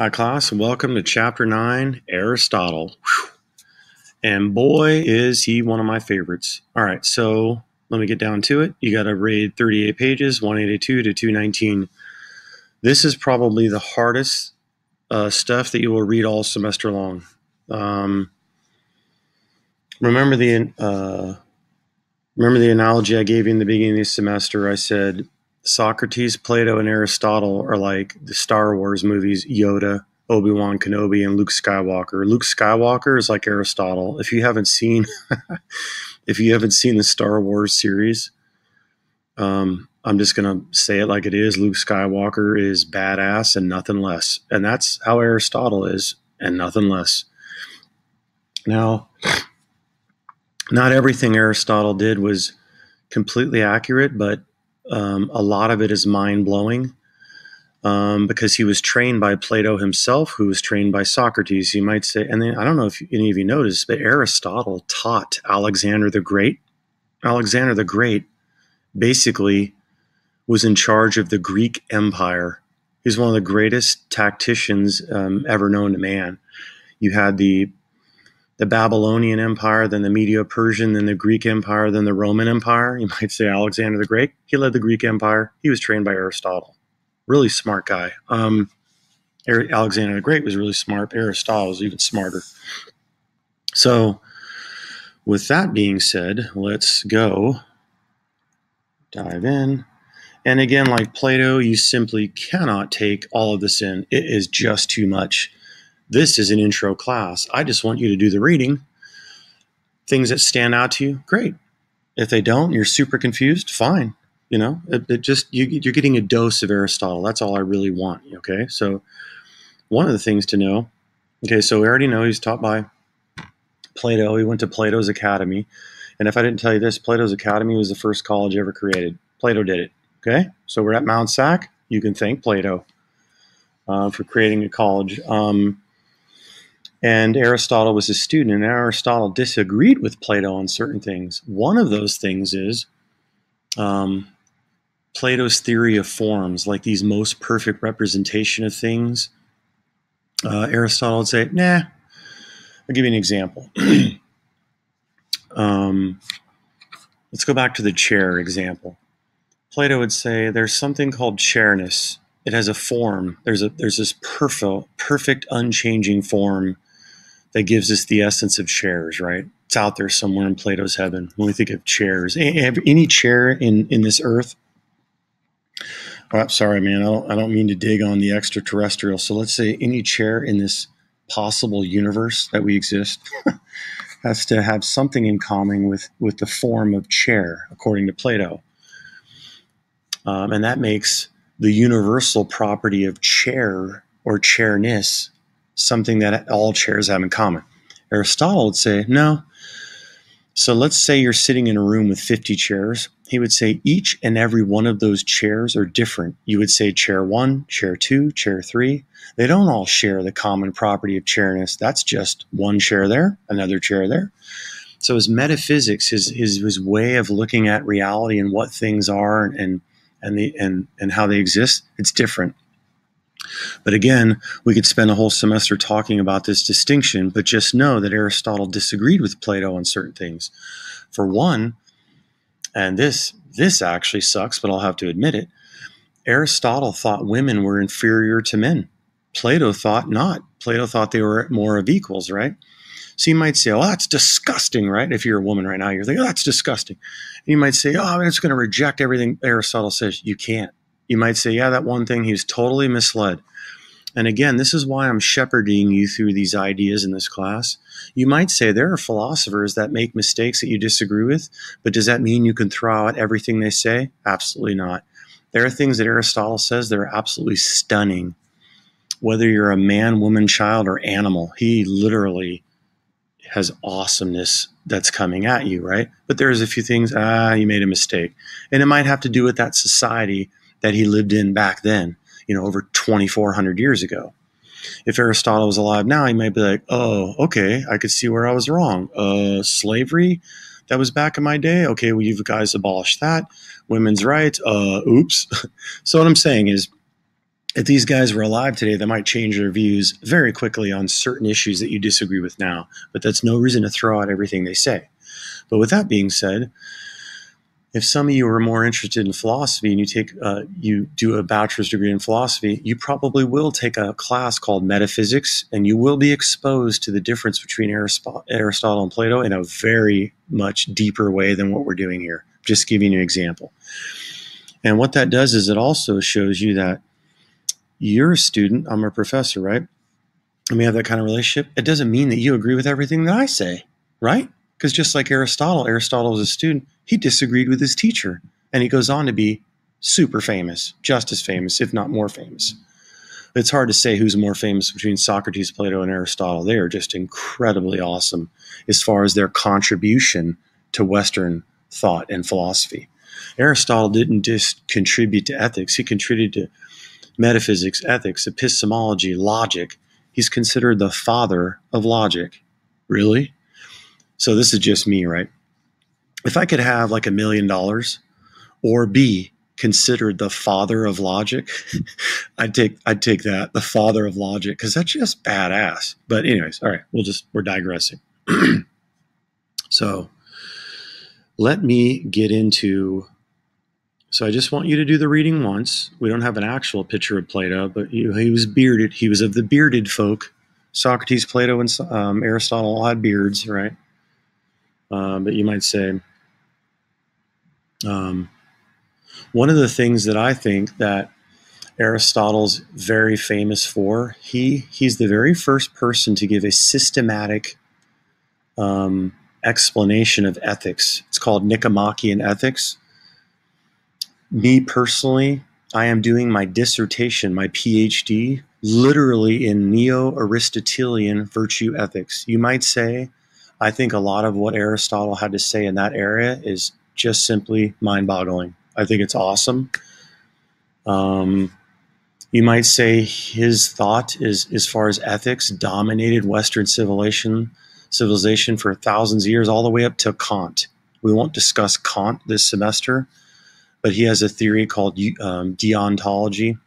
Hi, class. Welcome to Chapter 9, Aristotle. Whew. And boy, is he one of my favorites. All right, so let me get down to it. You got to read 38 pages, 182 to 219. This is probably the hardest stuff that you will read all semester long. Remember the analogy I gave you in the beginning of the semester? I said Socrates, Plato, and Aristotle are like the Star Wars movies, Yoda, Obi-Wan Kenobi, and Luke Skywalker. Luke Skywalker is like Aristotle. If you haven't seen the Star Wars series, I'm just gonna say it like it is. Luke Skywalker is badass and nothing less, and that's how Aristotle is, and nothing less. Now, not everything Aristotle did was completely accurate, but a lot of it is mind-blowing because he was trained by Plato himself, who was trained by Socrates. You might say, and then I don't know if any of you noticed, but Aristotle taught Alexander the Great. Alexander the Great basically was in charge of the Greek Empire. He's one of the greatest tacticians ever known to man. You had the Babylonian Empire, then the Medo-Persian, then the Greek Empire, then the Roman Empire. You might say Alexander the Great. He led the Greek Empire. He was trained by Aristotle. Really smart guy. Alexander the Great was really smart. Aristotle was even smarter. So with that being said, let's go dive in. And again, like Plato, you simply cannot take all of this in. It is just too much. This is an intro class. I just want you to do the reading. Things that stand out to you, great. If they don't, you're super confused, fine. You know, you're getting a dose of Aristotle. That's all I really want, okay? So one of the things to know, okay, so we already know he's taught by Plato. He went to Plato's Academy. And if I didn't tell you this, Plato's Academy was the first college ever created. Plato did it, okay? So we're at Mount Sac. You can thank Plato for creating a college. And Aristotle was his student, and Aristotle disagreed with Plato on certain things. One of those things is Plato's theory of forms, like these most perfect representation of things. Aristotle would say, nah. I'll give you an example. Let's go back to the chair example. Plato would say there's something called chairness. It has a form. There's this perfect, unchanging form that gives us the essence of chairs, right? It's out there somewhere in Plato's heaven when we think of chairs. Any chair in this earth. Oh, sorry, man. I don't mean to dig on the extraterrestrial. So let's say any chair in this possible universe that we exist has to have something in common with the form of chair, according to Plato. And that makes the universal property of chair or chairness something that all chairs have in common. Aristotle would say, no. So let's say you're sitting in a room with 50 chairs. He would say each and every one of those chairs are different. You would say chair 1, chair 2, chair 3. They don't all share the common property of chairness. That's just one chair there, another chair there. So his metaphysics, his way of looking at reality and what things are and how they exist, it's different. But again, we could spend a whole semester talking about this distinction, but just know that Aristotle disagreed with Plato on certain things. For one, and this actually sucks, but I'll have to admit it, Aristotle thought women were inferior to men. Plato thought not. Plato thought they were more of equals, right? So you might say, oh, that's disgusting, right? If you're a woman right now, you're thinking, oh, that's disgusting. And you might say, oh, I'm just going to reject everything Aristotle says. You can't. You might say, yeah, that one thing, he's totally misled. And again, this is why I'm shepherding you through these ideas in this class. You might say there are philosophers that make mistakes that you disagree with, but does that mean you can throw out everything they say? Absolutely not. There are things that Aristotle says that are absolutely stunning. Whether you're a man, woman, child, or animal, he literally has awesomeness that's coming at you, right? But there's a few things, you made a mistake. And it might have to do with that society that he lived in back then, over 2,400 years ago. If Aristotle was alive now, he might be like, oh, okay, I could see where I was wrong. Slavery, that was back in my day. Okay, well, you guys abolished that. Women's rights, oops. So what I'm saying is, if these guys were alive today, they might change their views very quickly on certain issues that you disagree with now. But that's no reason to throw out everything they say. But with that being said, if some of you are more interested in philosophy and you do a bachelor's degree in philosophy, you probably will take a class called metaphysics, and you will be exposed to the difference between Aristotle and Plato in a very much deeper way than what we're doing here. Just giving you an example. And what that does is it also shows you that you're a student, I'm a professor, right? And we have that kind of relationship. It doesn't mean that you agree with everything that I say, right? Because just like Aristotle was a student, he disagreed with his teacher, and he goes on to be super famous, just as famous, if not more famous. It's hard to say who's more famous between Socrates, Plato, and Aristotle. They are just incredibly awesome as far as their contribution to Western thought and philosophy. Aristotle didn't just contribute to ethics. He contributed to metaphysics, ethics, epistemology, logic. He's considered the father of logic. Really? So this is just me, right? If I could have like $1 million or be considered the father of logic, I'd take that, the father of logic, because that's just badass. But anyways, all right, we're digressing. So let me get into, so I just want you to do the reading once. We don't have an actual picture of Plato, but he was bearded. He was of the bearded folk. Socrates, Plato, and Aristotle all had beards, right? But you might say, one of the things that I think that Aristotle's very famous for, he's the very first person to give a systematic explanation of ethics. It's called Nicomachean Ethics. Me personally, I am doing my dissertation, my PhD, literally in Neo-Aristotelian virtue ethics. You might say, I think a lot of what Aristotle had to say in that area is just simply mind-boggling. I think it's awesome. You might say his thought is, as far as ethics, dominated Western civilization for thousands of years, all the way up to Kant. We won't discuss Kant this semester, but he has a theory called deontology,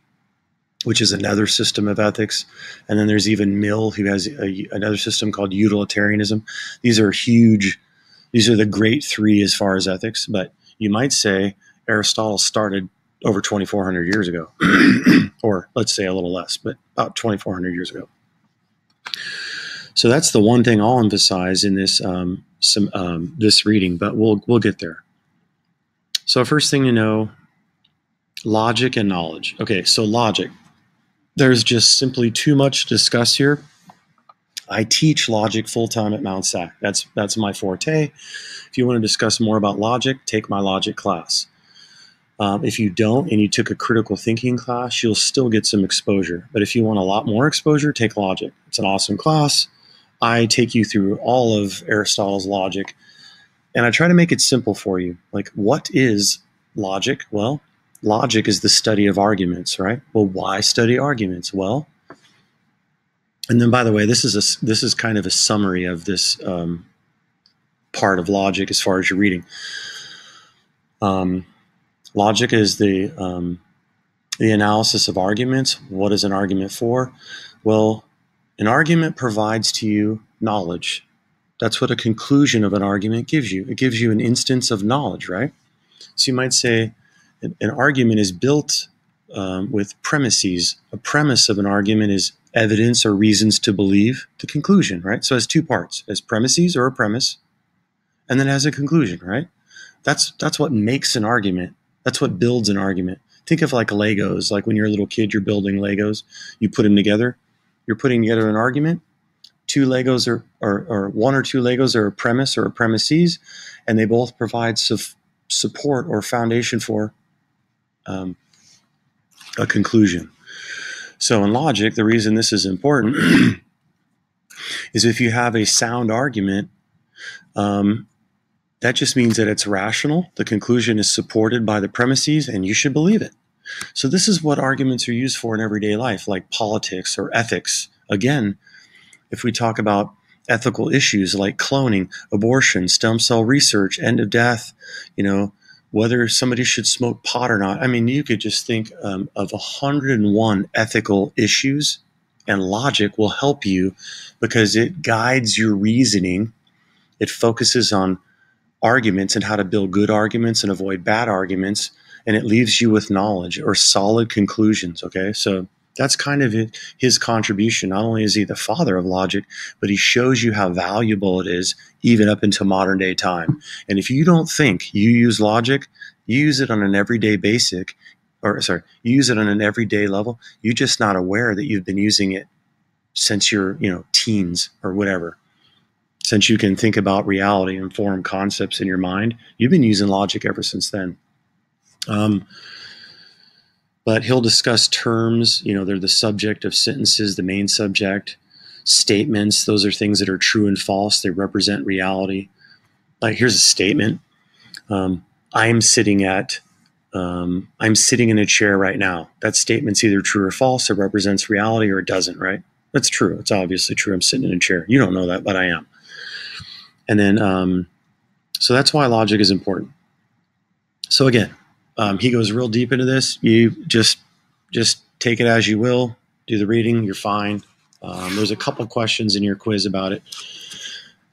which is another system of ethics. And then there's even Mill, who has another system called utilitarianism. These are huge. These are the great three as far as ethics. But you might say Aristotle started over 2,400 years ago, or let's say a little less, but about 2,400 years ago. So that's the one thing I'll emphasize in this this reading, but we'll get there. So first thing to know, logic and knowledge. Okay, so logic. There's just simply too much to discuss here. I teach logic full-time at Mount SAC. That's my forte. If you want to discuss more about logic, take my logic class. If you don't and you took a critical thinking class, you'll still get some exposure. But if you want a lot more exposure, take logic. It's an awesome class. I take you through all of Aristotle's logic, and I try to make it simple for you. Like, what is logic? Well, logic is the study of arguments, right? Well, why study arguments? Well, and then, by the way, this is kind of a summary of this part of logic as far as you're reading. Logic is the analysis of arguments. What is an argument for? Well, an argument provides to you knowledge. That's what a conclusion of an argument gives you. It gives you an instance of knowledge, right? So you might say an argument is built with premises. A premise of an argument is evidence or reasons to believe. The conclusion, right? So it has two parts. It has premises or a premise, and then it has a conclusion, right? That's what makes an argument. That's what builds an argument. Think of like Legos. Like when you're a little kid, you're building Legos. You put them together. You're putting together an argument. Two Legos or one or two Legos are a premise or a premises, and they both provide support or foundation for a conclusion. So in logic, the reason this is important is if you have a sound argument, that just means that it's rational. The conclusion is supported by the premises, and you should believe it. So this is what arguments are used for in everyday life, like politics or ethics. Again, if we talk about ethical issues like cloning, abortion, stem cell research, end of death, whether somebody should smoke pot or not. I mean, you could just think of 101 ethical issues, and logic will help you because it guides your reasoning. It focuses on arguments and how to build good arguments and avoid bad arguments, and it leaves you with knowledge or solid conclusions. Okay, so that's kind of his contribution. Not only is he the father of logic, but he shows you how valuable it is even up into modern day time. And if you don't think you use logic, you use it on an everyday you use it on an everyday level. You're just not aware that you've been using it since you're, teens or whatever. Since you can think about reality and form concepts in your mind, you've been using logic ever since then. But he'll discuss terms, they're the subject of sentences, the main subject. Statements, those are things that are true and false. They represent reality. Like, here's a statement. I'm sitting in a chair right now. That statement's either true or false. It represents reality or it doesn't, right? That's true. It's obviously true. I'm sitting in a chair. You don't know that, but I am. And then, so that's why logic is important. So again, he goes real deep into this. You just take it as you will. Do the reading. You're fine. There's a couple questions in your quiz about it.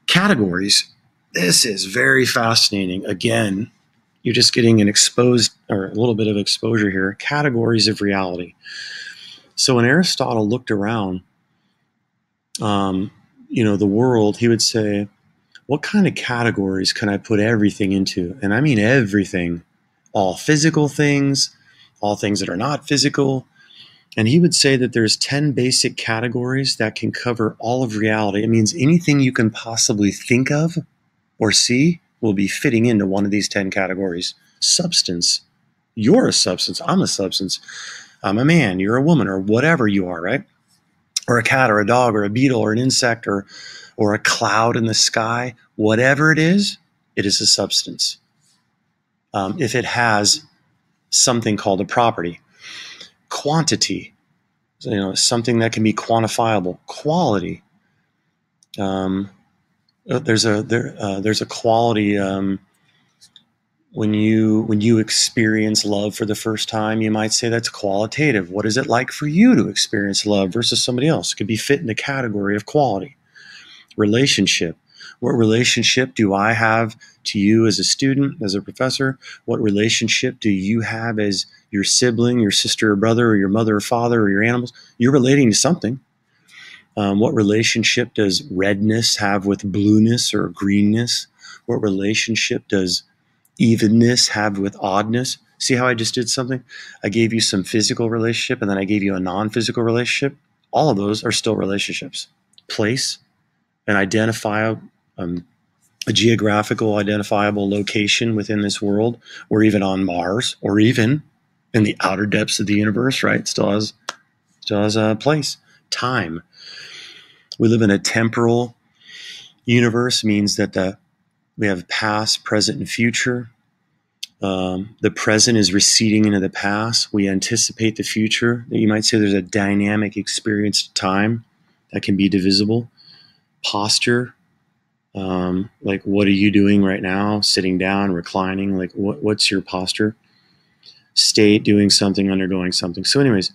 Categories. This is very fascinating. Again, you're just getting a little bit of exposure here. Categories of reality. So when Aristotle looked around, the world, he would say, what kind of categories can I put everything into? And I mean everything. All physical things, all things that are not physical. And he would say that there's 10 basic categories that can cover all of reality. It means anything you can possibly think of or see will be fitting into one of these 10 categories. Substance. You're a substance. I'm a substance. I'm a man. You're a woman, or whatever you are, right? Or a cat or a dog or a beetle or an insect or a cloud in the sky. Whatever it is a substance. If it has something called a property. Quantity, something that can be quantifiable. Quality, there's a quality when you experience love for the first time. You might say that's qualitative. What is it like for you to experience love versus somebody else? It could be fit in the category of quality. Relationship. What relationship do I have to you as a student, as a professor? What relationship do you have as your sibling, your sister or brother, or your mother or father, or your animals? You're relating to something. What relationship does redness have with blueness or greenness? What relationship does evenness have with oddness? See how I just did something? I gave you some physical relationship, and then I gave you a non-physical relationship. All of those are still relationships. Place, an identifiable, a geographical identifiable location within this world, or even on Mars, or even in the outer depths of the universe, right? Still has a place. Time. We live in a temporal universe, means that we have past, present, and future. The present is receding into the past. We anticipate the future. You might say there's a dynamic experience of time that can be divisible. Posture. Like, what are you doing right now? Sitting down, reclining, like what's your posture? State, doing something, undergoing something. So anyways,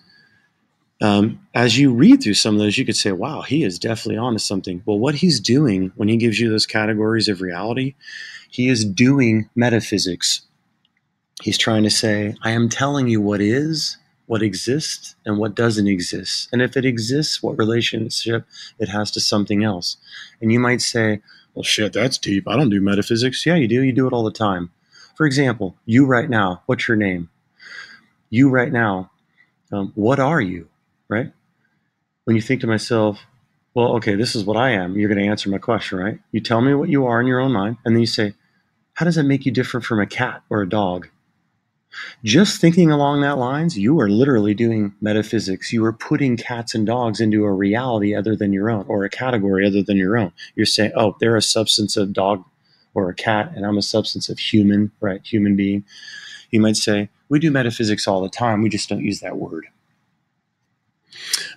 as you read through some of those, you could say, wow, he is definitely onto something. Well, what he's doing when he gives you those categories of reality, he is doing metaphysics. He's trying to say, I am telling you what is, what exists, and what doesn't exist. And if it exists, what relationship it has to something else. And you might say, well, shit, that's deep. I don't do metaphysics. Yeah, you do. You do it all the time. For example, you right now, what's your name? You right now, what are you, right? When you think to myself, well, okay, this is what I am, you're going to answer my question, right? You tell me what you are in your own mind, and then you say, how does that make you different from a cat or a dog? Just thinking along that lines, you are literally doing metaphysics. You are putting cats and dogs into a reality other than your own, or a category other than your own. You're saying, oh, they're a substance of dog or a cat, and I'm a substance of human, right? Human being. You might say, we do metaphysics all the time. We just don't use that word.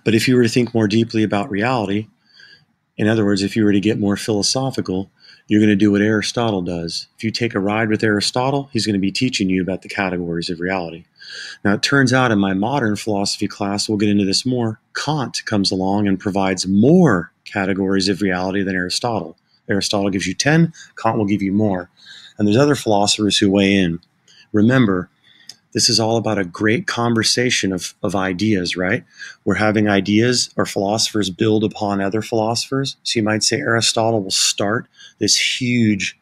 But if you were to think more deeply about reality, in other words, if you were to get more philosophical, You're going to do what Aristotle does. If you take a ride with Aristotle, he's going to be teaching you about the categories of reality. Now, it turns out in my modern philosophy class, we'll get into this more, Kant comes along and provides more categories of reality than Aristotle. Aristotle gives you 10, Kant will give you more. And there's other philosophers who weigh in. Remember, this is all about a great conversation of ideas, right? We're having ideas, or philosophers build upon other philosophers. So you might say Aristotle will start this huge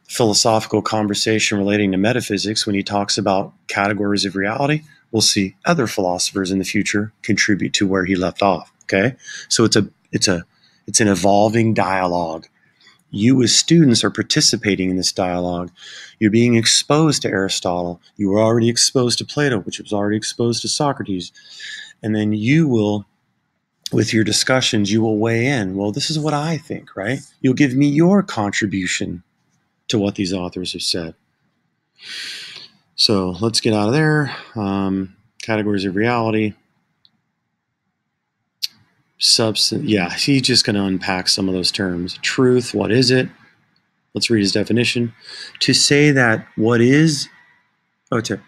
philosophical conversation relating to metaphysics when he talks about categories of reality. We'll see other philosophers in the future contribute to where he left off. Okay, so it's an evolving dialogue. You as students are participating in this dialogue. You're being exposed to Aristotle. You were already exposed to Plato, which was already exposed to Socrates. And then you will, with your discussions, you will weigh in. Well, this is what I think, right? You'll give me your contribution to what these authors have said. So let's get out of there. Categories of reality. Substance, yeah, he's just going to unpack some of those terms. Truth, what is it? Let's read his definition. To say that what is, to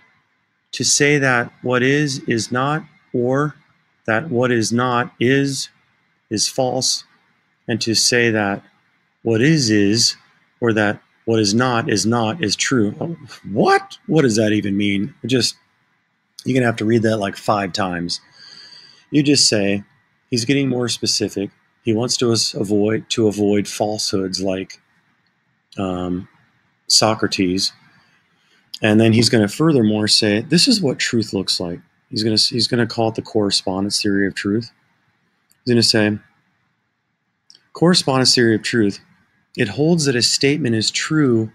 say that what is not, or that what is not is false, and to say that what is, or that what is not, is true. What? What does that even mean? You're going to have to read that like 5 times. You just say, he's getting more specific. He wants to avoid falsehoods like Socrates, and then he's going to furthermore say, this is what truth looks like. He's going to call it the correspondence theory of truth. He's going to say, correspondence theory of truth. It holds that a statement is true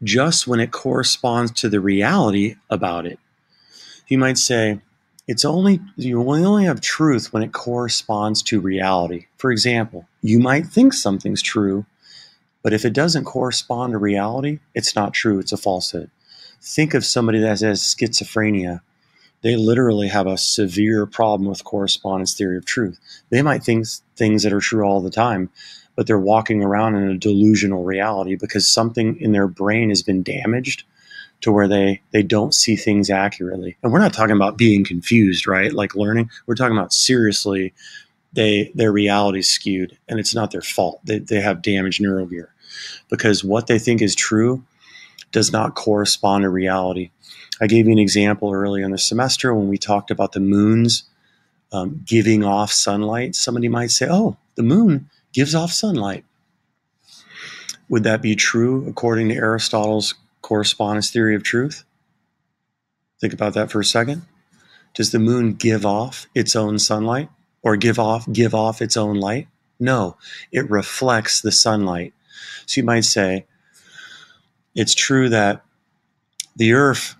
just when it corresponds to the reality about it. You might say, you only have truth when it corresponds to reality. For example, you might think something's true, but if it doesn't correspond to reality, it's not true, it's a falsehood. Think of somebody that has schizophrenia. They literally have a severe problem with correspondence theory of truth. They might think things that are true all the time, but they're walking around in a delusional reality because something in their brain has been damaged to where they don't see things accurately. And we're not talking about being confused, right? Like learning. We're talking about seriously, their reality is skewed, and it's not their fault. They have damaged neural gear because what they think is true does not correspond to reality. I gave you an example earlier in the semester when we talked about the moons giving off sunlight. Somebody might say, oh, the moon gives off sunlight. Would that be true according to Aristotle's correspondence theory of truth? Think about that for a second. Does the moon give off its own sunlight or give off its own light? No, it reflects the sunlight. So you might say it's true that the earth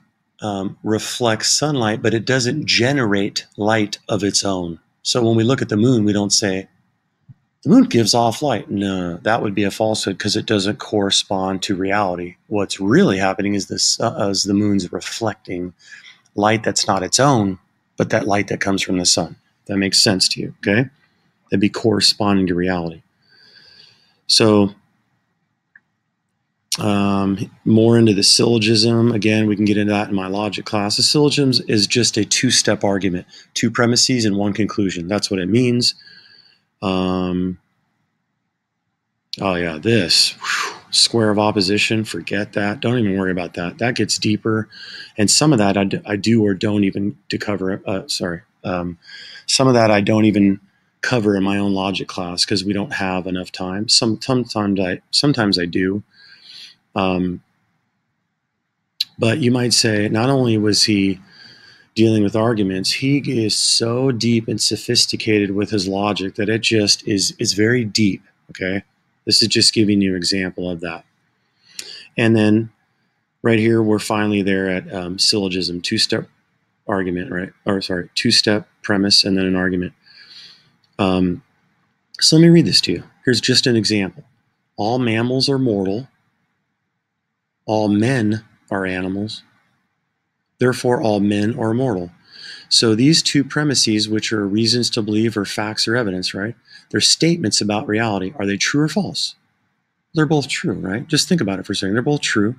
reflects sunlight, but it doesn't generate light of its own. So when we look at the moon, we don't say the moon gives off light. No, that would be a falsehood because it doesn't correspond to reality. What's really happening is the moon's reflecting light that's not its own, but that light that comes from the sun. That makes sense to you, okay? That'd be corresponding to reality. So more into the syllogism. Again, we can get into that in my logic class. The syllogism is just a 2-step argument, 2 premises and 1 conclusion. That's what it means. Oh yeah, this square of opposition, forget that. Don't even worry about that. That gets deeper. And some of that I do or don't even cover. Some of that I don't even cover in my own logic class because we don't have enough time. Sometimes I do. But you might say, not only was he dealing with arguments, he is so deep and sophisticated with his logic that it just is very deep, okay? This is just giving you an example of that. And then right here, we're finally there at syllogism, 2-step argument, right? Or sorry, 2-step premise and then an argument. So let me read this to you. Here's just an example. All mammals are mortal. All men are animals. Therefore, all men are mortal. So these 2 premises, which are reasons to believe or facts or evidence, right? They're statements about reality. Are they true or false? they're both true, right? Just think about it for a second. They're both true.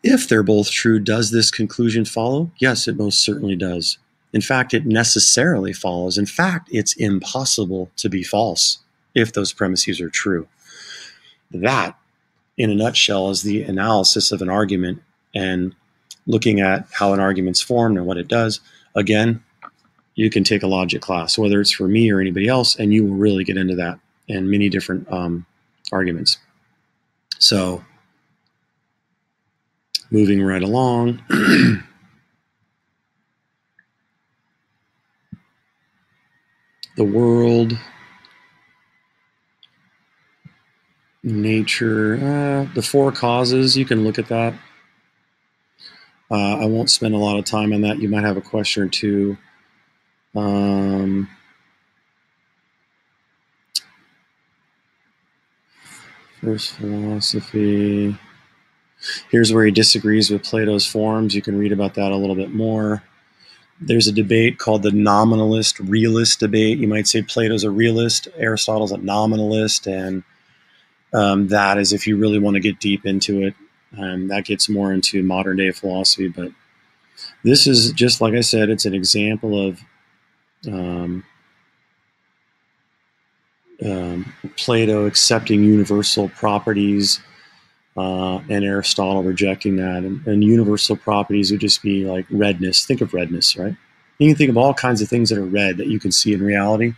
If they're both true, does this conclusion follow? Yes, it most certainly does. In fact, it necessarily follows. In fact, it's impossible to be false if those premises are true. That, in a nutshell, is the analysis of an argument and looking at how an argument's formed and what it does. Again, you can take a logic class, whether it's for me or anybody else, and you will really get into that in many different arguments. So, moving right along. The world, nature, the four causes, you can look at that. I won't spend a lot of time on that. You might have a question or two. First philosophy. Here's where he disagrees with Plato's forms. You can read about that a little bit more. There's a debate called the nominalist realist debate. You might say Plato's a realist, Aristotle's a nominalist, and that is, if you really want to get deep into it, that gets more into modern day philosophy. But this is just, like I said, it's an example of Plato accepting universal properties and Aristotle rejecting that. And universal properties would just be like redness. Think of redness, right? You can think of all kinds of things that are red that you can see in reality.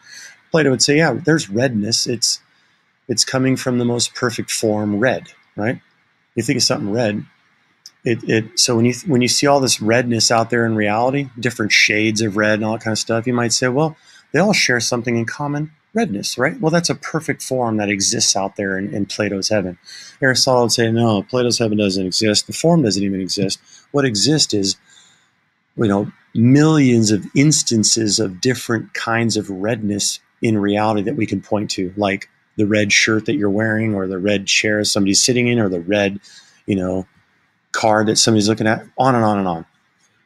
Plato would say, yeah, there's redness. It's coming from the most perfect form, red, right? You think of something red. So when you see all this redness out there in reality, different shades of red and all that kind of stuff, you might say, well, they all share something in common, redness, right? Well, that's a perfect form that exists out there in Plato's heaven. Aristotle would say, no, Plato's heaven doesn't exist. The form doesn't even exist. What exists is, millions of instances of different kinds of redness in reality that we can point to, like the red shirt that you're wearing, or the red chair somebody's sitting in, or the red, car that somebody's looking at, on and on and on.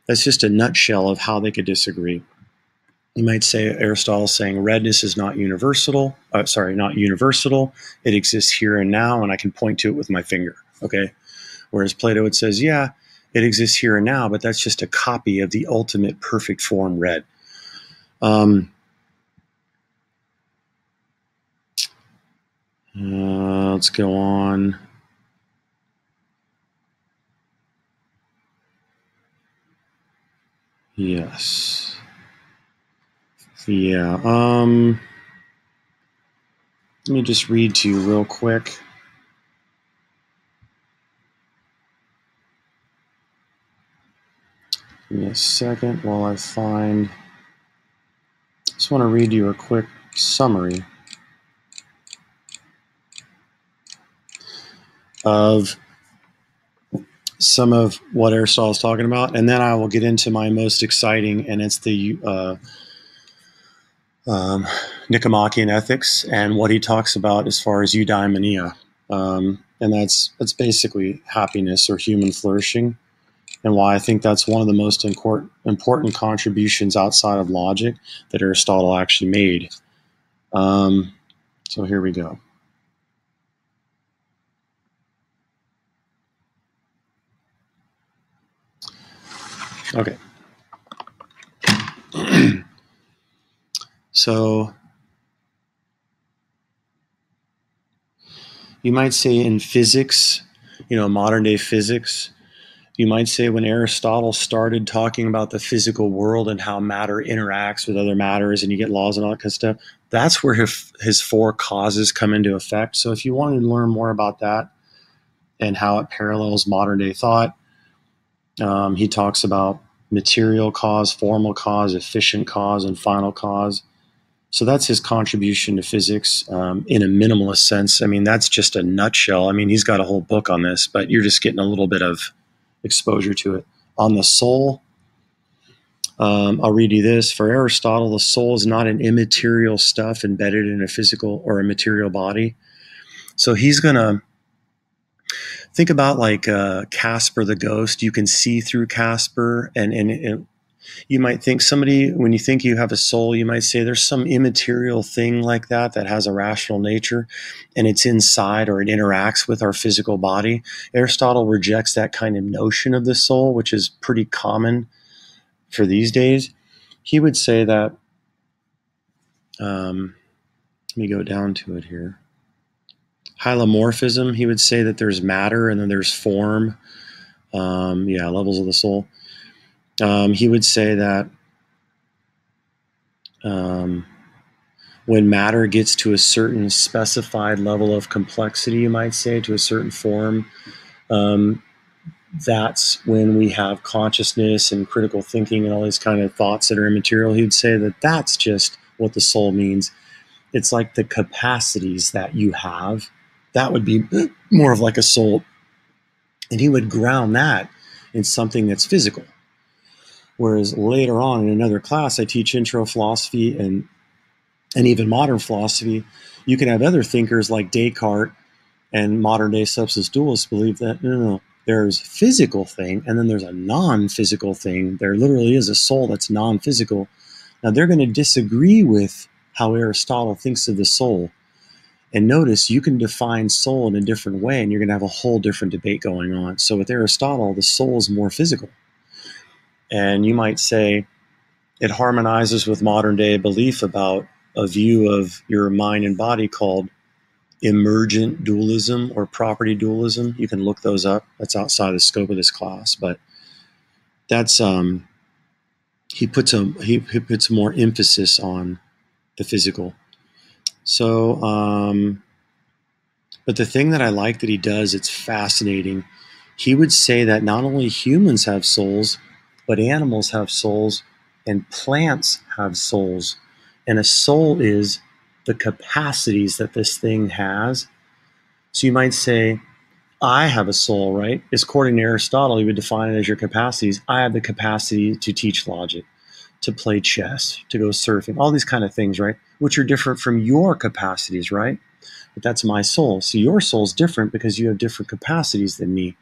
That's just a nutshell of how they could disagree. You might say Aristotle's saying redness is not universal. Not universal. It exists here and now, and I can point to it with my finger. Okay. Whereas Plato would says, yeah, it exists here and now, but that's just a copy of the ultimate perfect form red. Let's go on. Yes. Yeah. Let me just read to you real quick. Give me a second while I find. Just want to read you a quick summary of some of what Aristotle is talking about, and then I will get into my most exciting, and it's the Nicomachean Ethics and what he talks about as far as eudaimonia, and that's basically happiness or human flourishing, and why I think that's one of the most important contributions outside of logic that Aristotle actually made. So here we go. Okay. So you might say in physics, modern day physics, you might say when Aristotle started talking about the physical world and how matter interacts with other matters and you get laws and all that kind of stuff, that's where his four causes come into effect. So if you want to learn more about that and how it parallels modern day thought, he talks about material cause, formal cause, efficient cause, and final cause. So that's his contribution to physics in a minimalist sense. I mean, that's just a nutshell. I mean, he's got a whole book on this, but you're just getting a little bit of exposure to it. On the soul, I'll read you this. For Aristotle, the soul is not an immaterial stuff embedded in a physical or a material body. So he's going to think about like Casper the ghost. You can see through Casper, and You might think somebody, when you think you have a soul, you might say there's some immaterial thing like that that has a rational nature and it's inside or it interacts with our physical body. Aristotle rejects that kind of notion of the soul, which is pretty common for these days. He would say that, let me go down to it here. Hylomorphism, he would say that there's matter and then there's form. Levels of the soul. He would say that when matter gets to a certain specified level of complexity, you might say, to a certain form, that's when we have consciousness and critical thinking and all these kind of thoughts that are immaterial. He would say that that's just what the soul means. It's like the capacities that you have. That would be more of like a soul. And he would ground that in something that's physical. Whereas later on in another class, I teach intro philosophy and even modern philosophy. You can have other thinkers like Descartes and modern day substance dualists believe that no, there's physical thing and then there's a non-physical thing. There literally is a soul that's non-physical. Now they're going to disagree with how Aristotle thinks of the soul. And notice you can define soul in a different way and you're going to have a whole different debate going on. So with Aristotle, the soul is more physical. And you might say it harmonizes with modern day belief about a view of your mind and body called emergent dualism or property dualism. You can look those up. That's outside the scope of this class, but that's he puts more emphasis on the physical. So, but the thing that I like that he does, it's fascinating. He would say that not only humans have souls, but animals have souls and plants have souls. And a soul is the capacities that this thing has. So you might say, I have a soul, right? It's according to Aristotle, he would define it as your capacities. I have the capacity to teach logic, to play chess, to go surfing, all these kind of things, right? Which are different from your capacities, right? But that's my soul. So your soul's different because you have different capacities than me.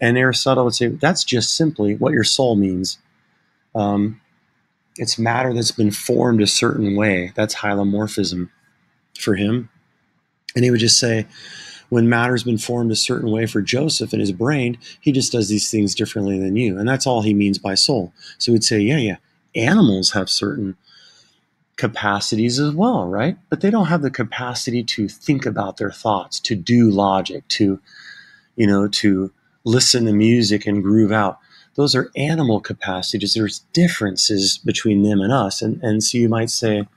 And Aristotle would say, that's just simply what your soul means. It's matter that's been formed a certain way. That's hylomorphism for him. And he would just say, when matter's been formed a certain way for Joseph in his brain, he just does these things differently than you. And that's all he means by soul. So he'd say, animals have certain capacities as well, right? But they don't have the capacity to think about their thoughts, to do logic, to listen to music and groove out. Those are animal capacities. There's differences between them and us. And so you might say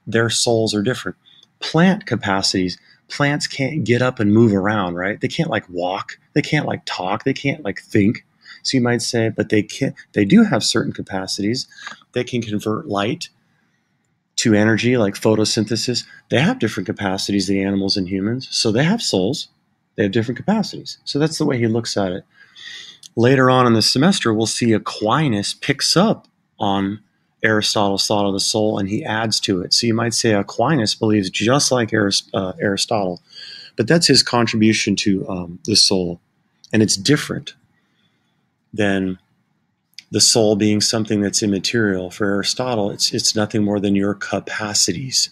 their souls are different. Plant capacities. Plants can't get up and move around, right? They can't like walk. They can't like talk. They can't like think. So you might say, but they do have certain capacities. They can convert light to energy, like photosynthesis. They have different capacities, the animals and humans. So they have souls. They have different capacities. So that's the way he looks at it. Later on in the semester, we'll see Aquinas picks up on Aristotle's thought of the soul and he adds to it. So you might say Aquinas believes just like Aristotle, but that's his contribution to the soul. And it's different than the soul being something that's immaterial. For Aristotle, it's nothing more than your capacities.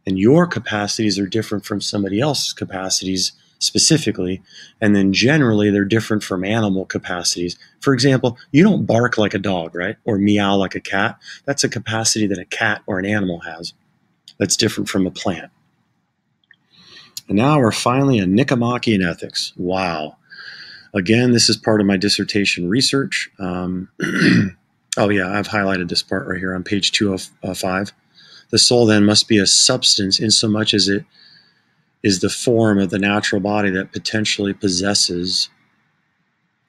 And your capacities are different from somebody else's capacities specifically, and then generally they're different from animal capacities. For example, you don't bark like a dog, right? Or meow like a cat. That's a capacity that a cat or an animal has. That's different from a plant. And now we're finally on Nicomachean ethics. Wow. Again, this is part of my dissertation research. I've highlighted this part right here on page 205. The soul then must be a substance insomuch as it is the form of the natural body that potentially possesses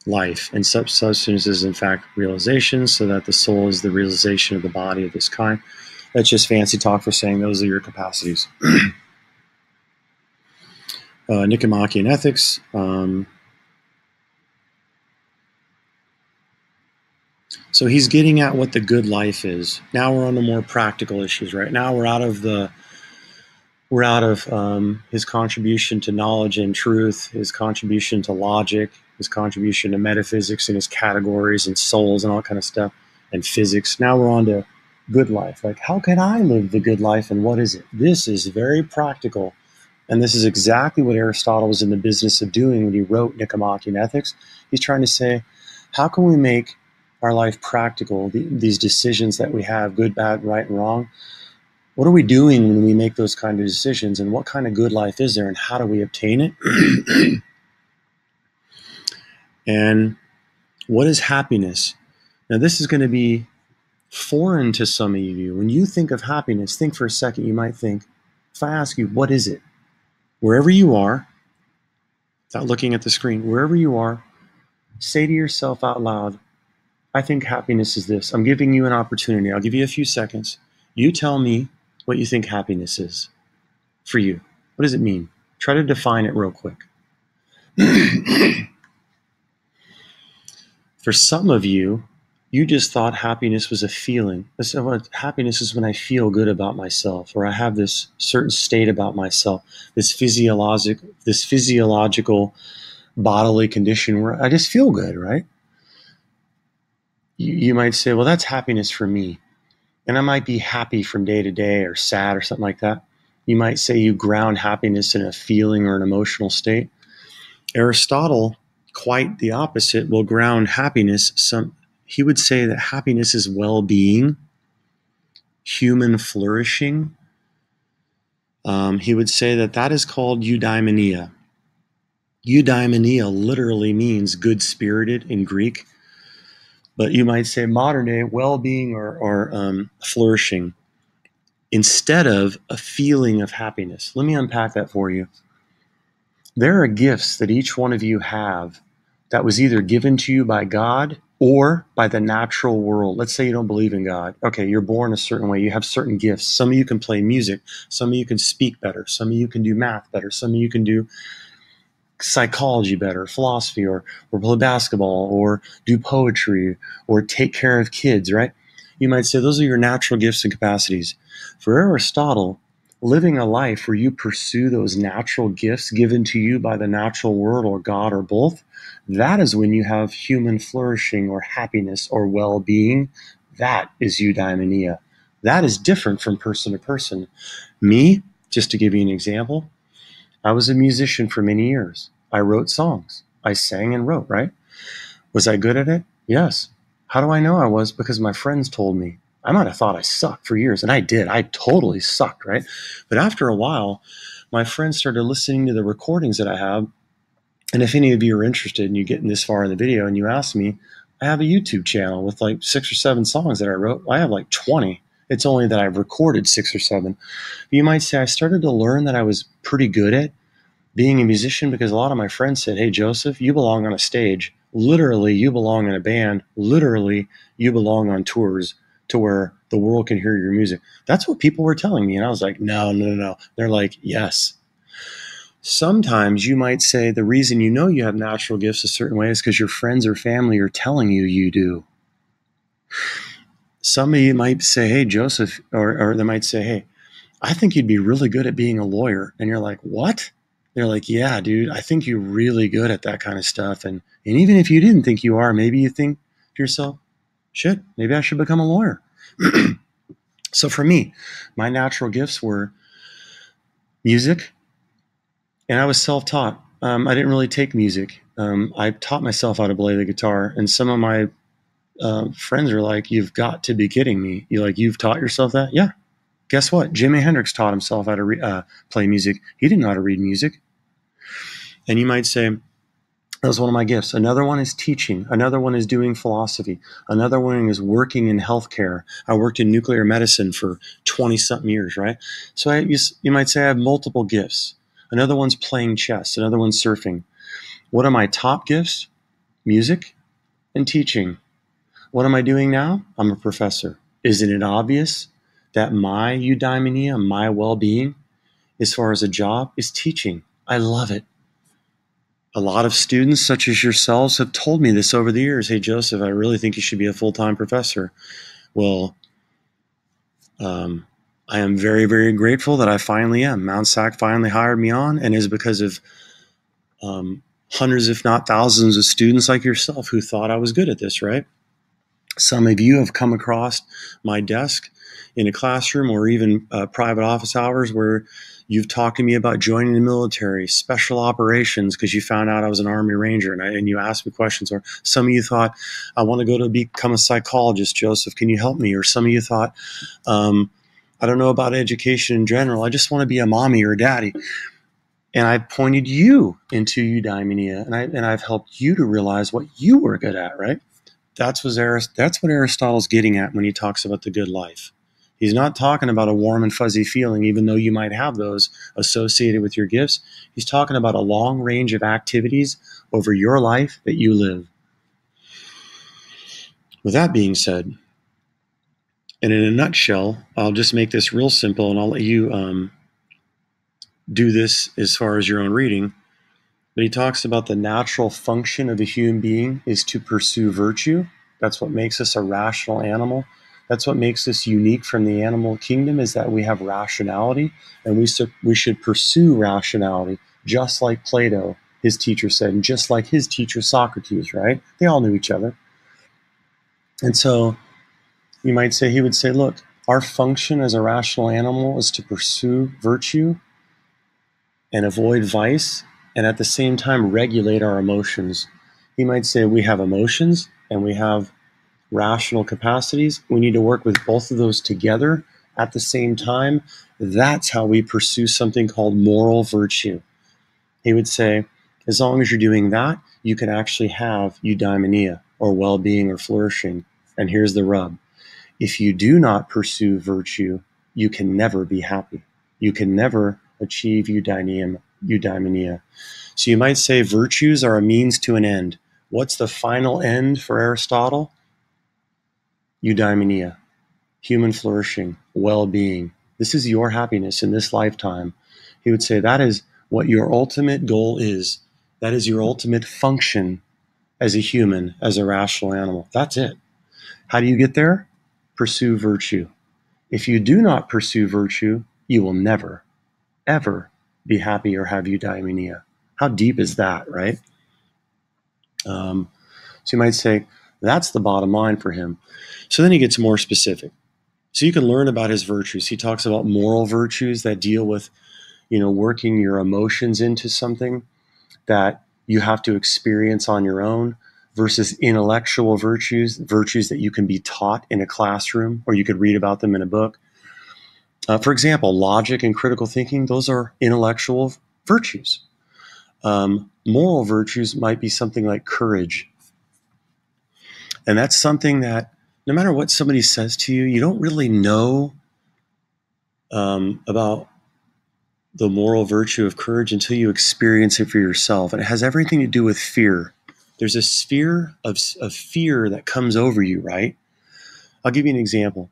life. And such substance is in fact realization, so that the soul is the realization of the body of this kind. That's just fancy talk for saying those are your capacities. Nicomachean ethics. So he's getting at what the good life is. Now we're on the more practical issues, right? Now we're out of his contribution to knowledge and truth, his contribution to logic, his contribution to metaphysics and his categories and souls and all that kind of stuff. and physics. Now we're on to good life. Like, how can I live the good life, and what is it? This is very practical. And this is exactly what Aristotle was in the business of doing when he wrote Nicomachean Ethics. He's trying to say, how can we make our life practical, these decisions that we have, good, bad, right, and wrong? What are we doing when we make those kind of decisions, and what kind of good life is there, and how do we obtain it? And what is happiness? Now, this is going to be foreign to some of you. When you think of happiness, think for a second. You might think, if I ask you, what is it? Wherever you are, without looking at the screen, wherever you are, say to yourself out loud, I think happiness is this. I'm giving you an opportunity. I'll give you a few seconds. You tell me what you think happiness is for you. What does it mean? Try to define it real quick. For some of you, you just thought happiness was a feeling. Happiness is when I feel good about myself, or I have this certain state about myself, this physiological bodily condition where I just feel good, right? You might say, well, that's happiness for me. And I might be happy from day to day or sad or something like that. You might say you ground happiness in a feeling or an emotional state. Aristotle, quite the opposite, will ground happiness. He would say that happiness is well-being, human flourishing. He would say that is called eudaimonia. Eudaimonia literally means good-spirited in Greek. But you might say modern day well-being or flourishing instead of a feeling of happiness. Let me unpack that for you. There are gifts that each one of you have that was either given to you by God or by the natural world. Let's say you don't believe in God. Okay, you're born a certain way. You have certain gifts. Some of you can play music. Some of you can speak better. Some of you can do math better. Some of you can do psychology better, philosophy, or play basketball, or do poetry, or take care of kids, right? You might say those are your natural gifts and capacities. For Aristotle, living a life where you pursue those natural gifts given to you by the natural world or God or both, that is when you have human flourishing or happiness or well-being. That is eudaimonia. That is different from person to person. Me, just to give you an example, I was a musician for many years. I wrote songs. I sang and wrote, right? Was I good at it? Yes. How do I know I was? Because my friends told me. I might have thought I sucked for years, and I did. I totally sucked, right? But after a while, my friends started listening to the recordings that I have. And if any of you are interested and you get this far in the video and you ask me, I have a YouTube channel with like 6 or 7 songs that I wrote. I have like 20. It's only that I've recorded 6 or 7. You might say I started to learn that I was pretty good at being a musician because a lot of my friends said, hey, Joseph, you belong on a stage. Literally, you belong in a band. Literally, you belong on tours to where the world can hear your music. That's what people were telling me. And I was like, no. They're like, yes. Sometimes you might say the reason you know you have natural gifts a certain way is because your friends or family are telling you you do. Some of you might say, hey, Joseph, or they might say, hey, I think you'd be really good at being a lawyer. And you're like, what? They're like, yeah, dude, I think you're really good at that kind of stuff. And even if you didn't think you are, maybe you think to yourself, shit, maybe I should become a lawyer. So for me, my natural gifts were music, and I was self-taught. I didn't really take music. I taught myself how to play the guitar, and some of my friends are like, you've got to be kidding me. You've taught yourself that? Yeah. Guess what? Jimi Hendrix taught himself how to play music. He didn't know how to read music. And you might say, that was one of my gifts. Another one is teaching. Another one is doing philosophy. Another one is working in healthcare. I worked in nuclear medicine for 20-something years, right? So you might say I have multiple gifts. Another one's playing chess. Another one's surfing. What are my top gifts? Music and teaching. What am I doing now? I'm a professor. Isn't it obvious that my eudaimonia, my well-being, as far as a job, is teaching? I love it. A lot of students, such as yourselves, have told me this over the years. Hey, Joseph, I really think you should be a full-time professor. Well, I am very, very grateful that I finally am. Mount Sac finally hired me on, and is because of hundreds, if not thousands, of students like yourself who thought I was good at this, right? Some of you have come across my desk in a classroom or even private office hours where you've talked to me about joining the military, special operations, because you found out I was an Army Ranger and you asked me questions. Or some of you thought, I want to go to become a psychologist, Joseph, can you help me? Or some of you thought, I don't know about education in general. I just want to be a mommy or a daddy. And I pointed you into eudaimonia, and I've helped you to realize what you were good at, right? That's what Aristotle's getting at when he talks about the good life. He's not talking about a warm and fuzzy feeling, even though you might have those associated with your gifts. He's talking about a long range of activities over your life that you live. With that being said, and in a nutshell, I'll just make this real simple, and I'll let you do this as far as your own reading. But he talks about the natural function of a human being is to pursue virtue. That's what makes us a rational animal. That's what makes us unique from the animal kingdom, is that we have rationality, and we should pursue rationality, just like Plato, his teacher, said, and just like his teacher Socrates, right? They all knew each other. And so you might say, he would say, look, our function as a rational animal is to pursue virtue and avoid vice, and at the same time regulate our emotions. He might say we have emotions and we have rational capacities. We need to work with both of those together at the same time. That's how we pursue something called moral virtue. He would say, as long as you're doing that, you can actually have eudaimonia, or well-being or flourishing. And here's the rub. If you do not pursue virtue, you can never be happy. You can never achieve eudaimonia. So you might say virtues are a means to an end. What's the final end for Aristotle? Eudaimonia, human flourishing, well-being. This is your happiness in this lifetime. He would say that is what your ultimate goal is. That is your ultimate function as a human, as a rational animal. That's it. How do you get there? Pursue virtue. If you do not pursue virtue, you will never, ever be happy or have eudaimonia. How deep is that, right? So you might say, that's the bottom line for him. So then he gets more specific. So you can learn about his virtues. He talks about moral virtues that deal with, working your emotions into something that you have to experience on your own, versus intellectual virtues that you can be taught in a classroom, or you could read about them in a book. For example, logic and critical thinking, those are intellectual virtues. Moral virtues might be something like courage. And that's something that no matter what somebody says to you, you don't really know about the moral virtue of courage until you experience it for yourself. And it has everything to do with fear. There's a sphere of fear that comes over you, right? I'll give you an example.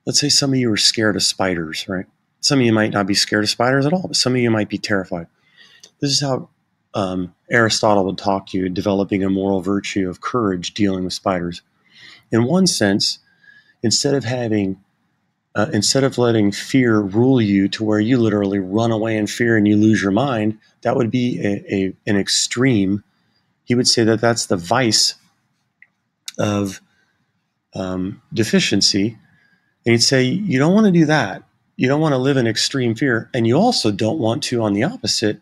Let's say some of you are scared of spiders, right? Some of you might not be scared of spiders at all, but some of you might be terrified. This is how Aristotle would talk to you, developing a moral virtue of courage dealing with spiders. In one sense, instead of letting fear rule you to where you literally run away in fear and you lose your mind, that would be an extreme. He would say that that's the vice of deficiency. And he'd say, you don't want to do that. You don't want to live in extreme fear. And you also don't want to, on the opposite,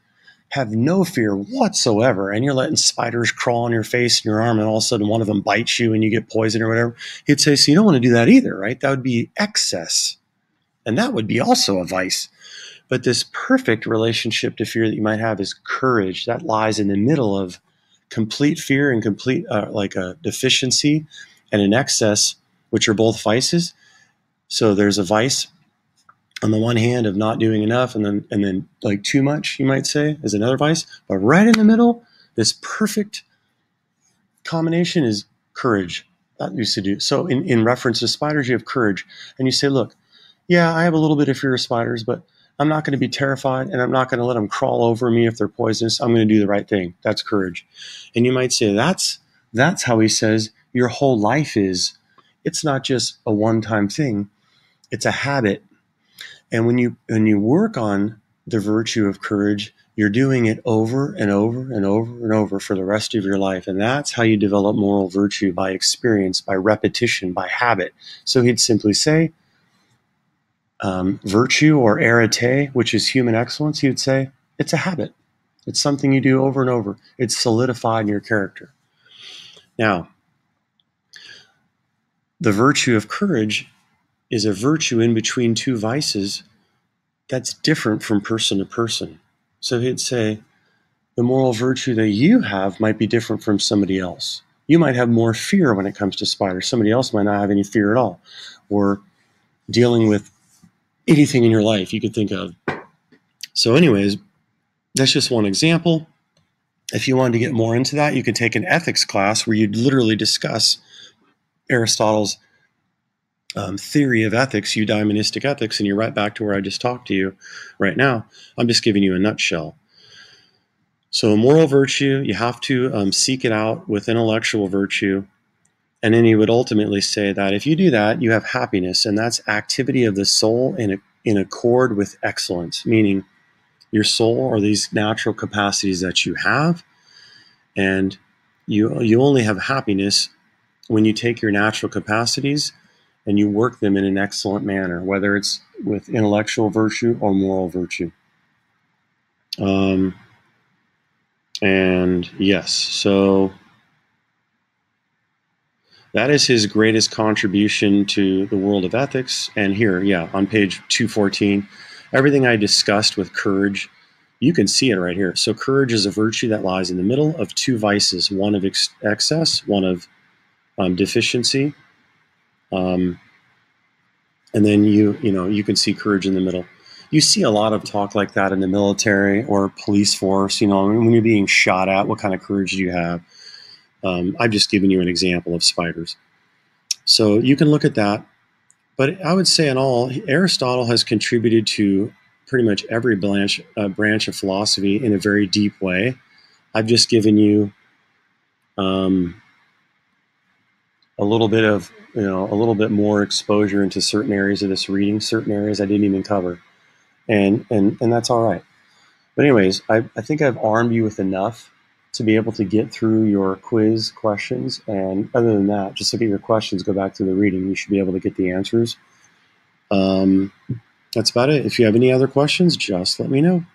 have no fear whatsoever. And you're letting spiders crawl on your face and your arm, and all of a sudden one of them bites you and you get poisoned or whatever. He'd say, so you don't want to do that either, right? That would be excess. And that would be also a vice. But this perfect relationship to fear that you might have is courage. That lies in the middle of complete fear and complete like a deficiency and an excess, which are both vices. So there's a vice on the one hand of not doing enough, and then like too much, you might say, is another vice. But right in the middle, this perfect combination is courage. That used to do. So in reference to spiders, you have courage. And you say, look, yeah, I have a little bit of fear of spiders, but I'm not going to be terrified, and I'm not going to let them crawl over me if they're poisonous. I'm going to do the right thing. That's courage. And you might say that's how he says your whole life is. It's not just a one-time thing. It's a habit. And when you work on the virtue of courage, you're doing it over and over and over and over for the rest of your life. And that's how you develop moral virtue, by experience, by repetition, by habit. So he'd simply say, virtue or arete, which is human excellence, he would say, it's a habit. It's something you do over and over. It's solidified in your character. Now, the virtue of courage is a virtue in between two vices that's different from person to person. So he'd say, the moral virtue that you have might be different from somebody else. You might have more fear when it comes to spiders. Somebody else might not have any fear at all. Or dealing with anything in your life you could think of. So anyways, that's just one example. If you wanted to get more into that, you could take an ethics class where you'd literally discuss Aristotle's theory of ethics, eudaimonistic ethics, and you're right back to where I just talked to you right now. I'm just giving you a nutshell. So moral virtue, you have to seek it out with intellectual virtue. And then he would ultimately say that if you do that, you have happiness, and that's activity of the soul in accord with excellence, meaning your soul are these natural capacities that you have, and you only have happiness when you take your natural capacities and you work them in an excellent manner, whether it's with intellectual virtue or moral virtue. And yes, so that is his greatest contribution to the world of ethics. And here, yeah, on page 214, everything I discussed with courage, you can see it right here. So courage is a virtue that lies in the middle of two vices, one of excess, one of deficiency. And then you can see courage in the middle. You see a lot of talk like that in the military or police force. When you're being shot at, what kind of courage do you have? I've just given you an example of spiders. So you can look at that. But I would say in all, Aristotle has contributed to pretty much every branch of philosophy in a very deep way. I've just given you a little bit more exposure into certain areas of this reading, certain areas I didn't even cover. And that's all right. But anyways, I think I've armed you with enough to be able to get through your quiz questions. And other than that, just look at your questions, go back to the reading. You should be able to get the answers. That's about it. If you have any other questions, just let me know.